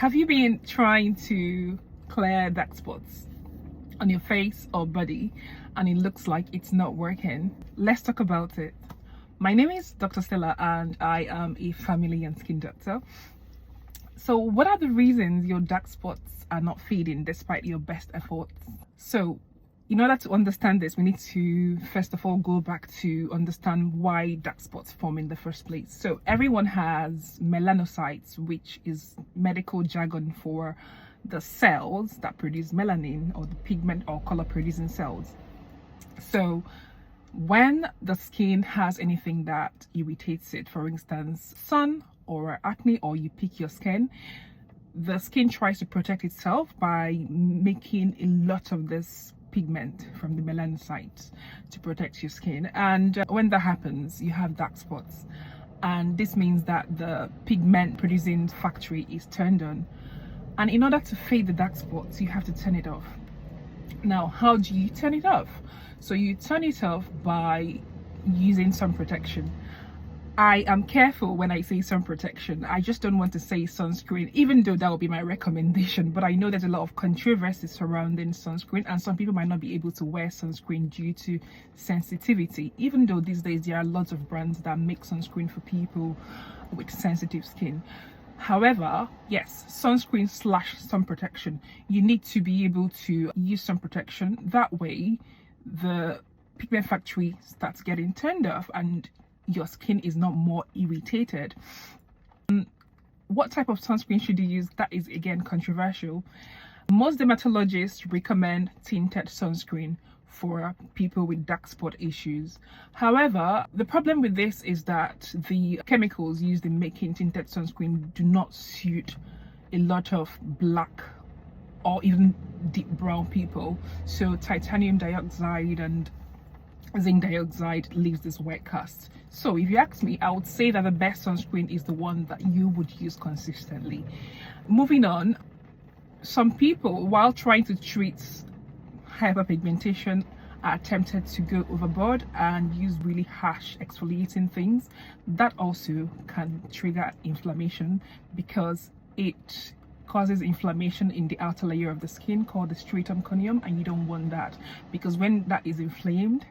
Have you been trying to clear dark spots on your face or body and it looks like it's not working? Let's talk about it. My name is Dr. Stella and I am a family and skin doctor. So what are the reasons your dark spots are not fading despite your best efforts? So in order to understand this, we need to first of all go back to understand why dark spots form in the first place. So everyone has melanocytes, which is medical jargon for the cells that produce melanin, or the pigment or color producing cells. So when the skin has anything that irritates it, for instance sun or acne, or you pick your skin, the skin tries to protect itself by making a lot of this pigment from the melanocytes to protect your skin, and when that happens you have dark spots, and this means that the pigment producing factory is turned on, and in order to fade the dark spots you have to turn it off. Now, how do you turn it off? So you turn it off by using sun protection. I am careful when I say sun protection. I just don't want to say sunscreen, even though that would be my recommendation. But I know there's a lot of controversy surrounding sunscreen, and some people might not be able to wear sunscreen due to sensitivity, even though these days there are lots of brands that make sunscreen for people with sensitive skin. However, yes, sunscreen / sun protection. You need to be able to use sun protection. That way, the pigment factory starts getting turned off and your skin is not more irritated. What type of sunscreen should you use? That is again controversial. Most dermatologists recommend tinted sunscreen for people with dark spot issues. However, the problem with this is that the chemicals used in making tinted sunscreen do not suit a lot of black or even deep brown people. So titanium dioxide and zinc dioxide leaves this white cast. So if you ask me, I would say that the best sunscreen is the one that you would use consistently. Moving on, some people, while trying to treat hyperpigmentation, are tempted to go overboard and use really harsh exfoliating things. That also can trigger inflammation because it causes inflammation in the outer layer of the skin called the stratum corneum, and you don't want that, because when that is inflamed,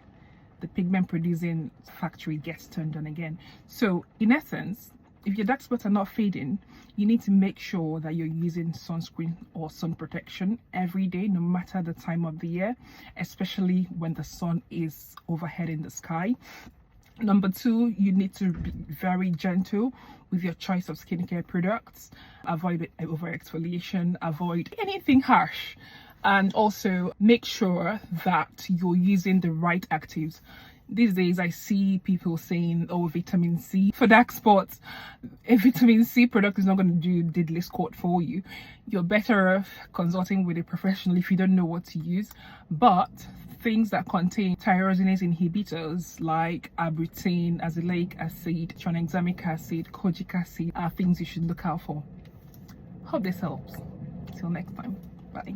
the pigment producing factory gets turned on again. So in essence, if your dark spots are not fading, you need to make sure that you're using sunscreen or sun protection every day, no matter the time of the year, especially when the sun is overhead in the sky. Number two, you need to be very gentle with your choice of skincare products. Avoid over exfoliation, avoid anything harsh, and also make sure that you're using the right actives. These days I see people saying, oh, vitamin C for dark spots. A vitamin C product is not going to do diddly squat for you. You're better off consulting with a professional if you don't know what to use. But things that contain tyrosinase inhibitors like arbutin, azelaic acid, tranexamic acid, kojic acid are things you should look out for. Hope this helps. Till next time. Bye.